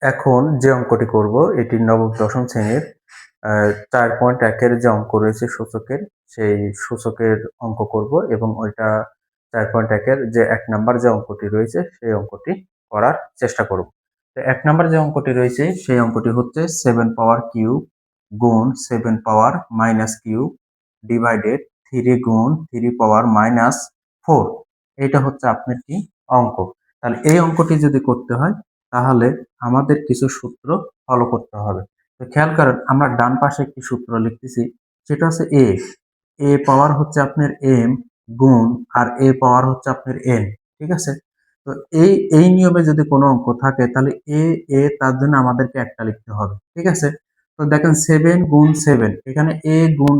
এখন যে অঙ্কটি করব এটি নবম দশম শ্রেণীর 4.1 এর যে অঙ্ক রয়েছে সূচকের, সেই সূচকের অঙ্ক করব এবং ওইটা 4.1 এর যে 1 নাম্বার যে অঙ্কটি রয়েছে সেই অঙ্কটি করার চেষ্টা করব। তো 1 নাম্বার যে অঙ্কটি রয়েছে সেই অঙ্কটি হচ্ছে 7 পাওয়ার কিউব গুণ 7 পাওয়ার মাইনাস কিউব ডিভাইডেড 3 গুণ 3 পাওয়ার মাইনাস 4। এটা হচ্ছে আপনার কি অঙ্ক। তাহলে এই অঙ্কটি যদি করতে হয় তাহলে আমাদের কিছু সূত্র ফলো করতে হবে। তো খেয়াল করেন, আমরা ডান পাশে একটি সূত্র লিখতেছি, সেটা হচ্ছে এ পাওয়ার হচ্ছে আপনার এম গুণ আর এ পাওয়ার হচ্ছে আপনার এন। ঠিক আছে? তো এই নিয়মে যদি কোনো অঙ্ক থাকে তাহলে এ তার জন্য আমাদেরকে একটা লিখতে হবে। ঠিক আছে? তো দেখেন 7 গুণ 7, এখানে এ গুণ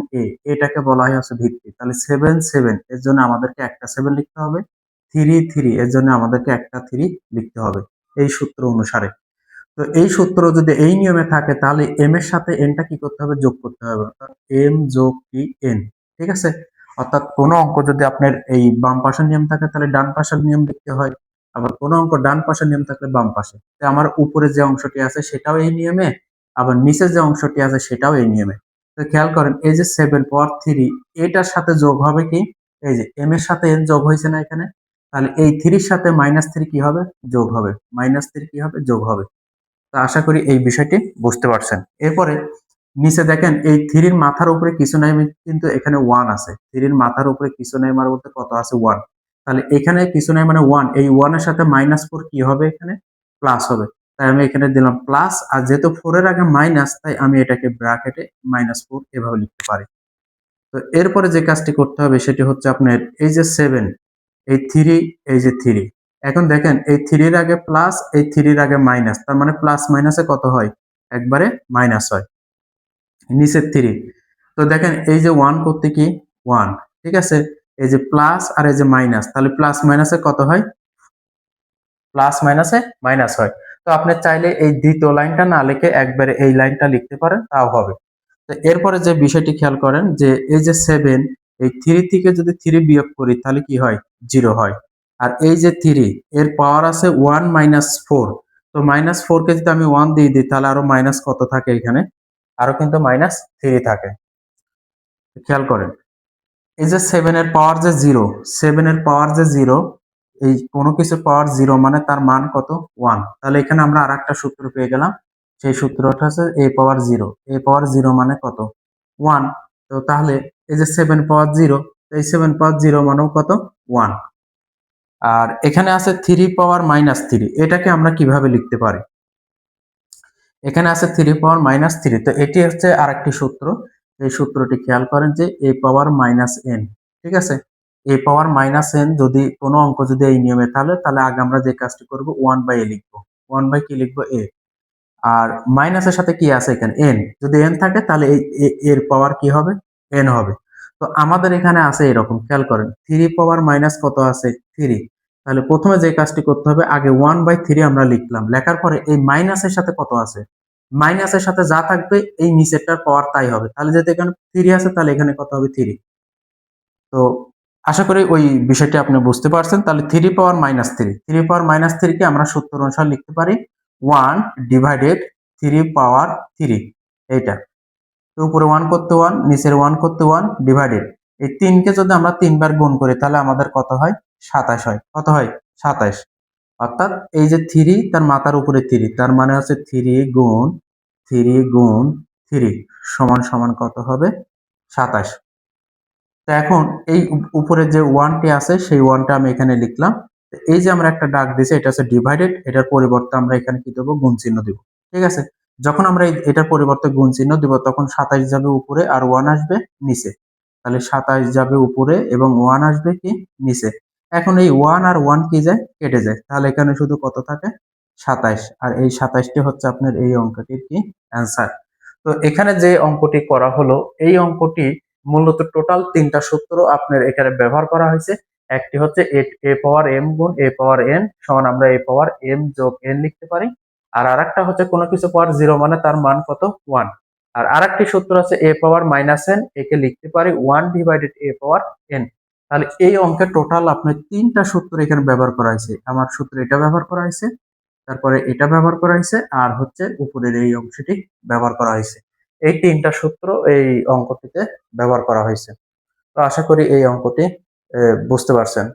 এটাকে বলা হয় হচ্ছে ভিত্তি। তাহলে 7 7 এর জন্য আমাদেরকে একটা 7 লিখতে হবে। 3 3 এর জন্য আমাদেরকে একটা 3 লিখতে হবে এই সূত্র অনুসারে। তো এই সূত্র যদি এই নিয়মে থাকে তাহলে এম এর সাথে এনটা কি করতে হবে? যোগ করতে হবে। অর্থাৎ এম যোগ কি এন। ঠিক আছে? অর্থাৎ কোনো অঙ্ক যদি আপনার এই বাম পাশের নিয়ম থাকে তাহলে ডান পাশের নিয়ম লিখতে হয়, আবার কোনো অঙ্ক ডান পাশের নিয়ম থাকলে বাম পাশে। তো আমার উপরে যে অংশটি আছে সেটাও এই নিয়মে, আবার নিচে যে অংশটি আছে সেটাও এই নিয়মে। তো খেয়াল করেন, এই যে 7 পাওয়ার 3 এটার সাথে যোগ হবে কি? এই যে এম এর সাথে এন যোগ হয়েছে না এখানে, তাহলে এই 3 এর সাথে -3 কি হবে? যোগ হবে। -3 কি হবে? যোগ হবে। তো আশা করি এই বিষয়টি বুঝতে পারছেন। এরপরে নিচে দেখেন, এই 3 এর মাথার উপরে কিছু নাই, কিন্তু এখানে 1 আছে। 3 এর মাথার উপরে কিছু নাই মানে বলতে কত আছে? 1। তাহলে এখানে কিছু নাই মানে 1, এই 1 এর সাথে -4 কি হবে? এখানে প্লাস হবে। তাই আমি এখানে দিলাম প্লাস, আর যেহেতু 4 এর আগে মাইনাস তাই আমি এটাকে ব্র্যাকেটে -4 এভাবে লিখতে পারি। তো এরপরে যে কাজটি করতে হবে সেটি হচ্ছে আপনার এই যে 7, এই 3, এই যে 3। এখন দেখেন, এই 3 এর আগে প্লাস, এই 3 এর আগে মাইনাস, তার মানে প্লাস মাইনাসে কত হয়? একবারে মাইনাস হয়। নিচের 3। তো দেখেন, এই যে 1 করতে কি 1, ঠিক আছে? এই যে প্লাস আর এই যে মাইনাস, তাহলে প্লাস মাইনাসে কত হয়? প্লাস মাইনাসে মাইনাস হয়। তো আপনি চাইলে এই দ্বিতীয় লাইনটা না লিখে একবারে এই লাইনটা লিখতে পারেন, তাও হবে। তো এরপরে যে বিষয়টি খেয়াল করেন, যে এই যে 7, এই 3 থেকে যদি 3 বিয়োগ করি তাহলে কি হয়? 0 হয়। আর এই যে 3 এর পাওয়ার আছে 1 -4। তো -4 কে যদি আমি 1 দিয়ে দিই তাহলে আরো মাইনাস কত থাকে এখানে? আরো কিন্তু -3 থাকে। খেয়াল করেন, এই যে 7 এর পাওয়ার যে 0, 7 এর পাওয়ার যে 0, এই কোনো কিছুর পাওয়ার 0 মানে তার মান কত? 1। তাহলে এখানে আমরা আরেকটা সূত্র পেয়ে গেলাম। সেই সূত্রটা হচ্ছে a পাওয়ার 0। a পাওয়ার 0 মানে কত? 1। তো তাহলে এই যে 7 পাওয়ার 0, এই 7 পাওয়ার 0 মানেও কত? 1। আর এখানে আছে 3 পাওয়ার -3, এটাকে আমরা কিভাবে লিখতে পারি? এখানে আছে 3 পাওয়ার -3, তো এটি হচ্ছে আরেকটি সূত্র। এই সূত্রটি খেয়াল করেন, যে a পাওয়ার -n। ঠিক আছে? a পাওয়ার -n যদি কোনো অঙ্ক যদি এই নিয়মে তাহলে আগে আমরা যে কাজটি করব 1/a লিখব। 1 কি লিখব? a। আর মাইনাসের সাথে কি আছে এখানে? n। যদি n থাকে তাহলে এই এর পাওয়ার কি হবে? n হবে। তো আমাদের এখানে আছে এরকম, খেয়াল করেন, 3 পাওয়ার মাইনাস কত আছে? 3। তাহলে প্রথমে যে কাজটি করতে হবে, আগে 1/3 আমরা লিখলাম। লেখার পরে এই মাইনাসের সাথে কত আছে? মাইনাসের সাথে যা থাকবে এই নিচেরটার পাওয়ার তাই হবে। তাহলে যেহেতু এখানে 3 আছে তাহলে এখানে কত হবে? 3। তো আশা করি ওই বিষয়টি আপনি বুঝতে পারছেন। তাহলে 3 পাওয়ার -3, 3 পাওয়ার -3 কে আমরা সূত্র অনুসারে লিখতে পারি 1 ডিভাইডেড 3 পাওয়ার 3, এইটা। তো উপরে 1 করতে 1, নিচের 1 করতে 1 ডিভাইডেড। এই 3 কে যদি আমরা 3 বার গুণ করি তাহলে আমাদের কত হয়? 27 হয়। কত হয়? 27। অর্থাৎ এই যে 3 তার মাথার উপরে 3, তার মানে হচ্ছে 3 গুণ 3 গুণ 3 সমান সমান কত হবে? 27। তো এখন এই উপরে যে 1 টি আছে সেই 1 টা আমি এখানে লিখলাম। এই যে আমরা একটা ডাক দিছি এটা হচ্ছে ডিভাইডেড, এটার পরিবর্তে আমরা এখানে কি দেব? গুণ চিহ্ন দিব। ঠিক আছে? যখন আমরা এটার পরিবর্তে গুণ চিহ্ন দিব তখন 27 যাবে উপরে আর 1 আসবে নিচে। তাহলে 27 যাবে উপরে এবং 1 আসবে কি? নিচে। এখন এই 1 আর 1 কি যায়? কেটে যায়। তাহলে এখানে শুধু কত থাকে? 27। আর এই 27 টি হচ্ছে আপনার এই অঙ্কটির কি? অ্যান্সার। তো এখানে যে অঙ্কটি করা হলো, এই অঙ্কটি মূলত টোটাল 3টা সূত্র আপনার এখানে ব্যবহার করা হয়েছে। একটি হচ্ছে a পাওয়ার m গুণ a পাওয়ার n সমান আমরা a পাওয়ার m যোগ n লিখতে পারি। আর আরেকটা হচ্ছে কোনো কিছু পাওয়ার 0 মানে তার মান কত? 1। আর আরেকটি সূত্র আছে a পাওয়ার -n, একে লিখতে পারি 1 ডিভাইডেড a পাওয়ার n। তাহলে এই অঙ্কে টোটাল আপনার 3টা সূত্র এখানে ব্যবহার করা হয়েছে। আমার সূত্র এটা ব্যবহার করা হয়েছে। তারপরে এটা ব্যবহার করা হয়েছে আর হচ্ছে উপরের এই অংশটি ব্যবহার করা হয়েছে। এই ৩ টা সূত্র এই অঙ্কটিতে ব্যবহার করা হয়েছে। তো আশা করি এই অঙ্কটি বুঝতে পারছেন।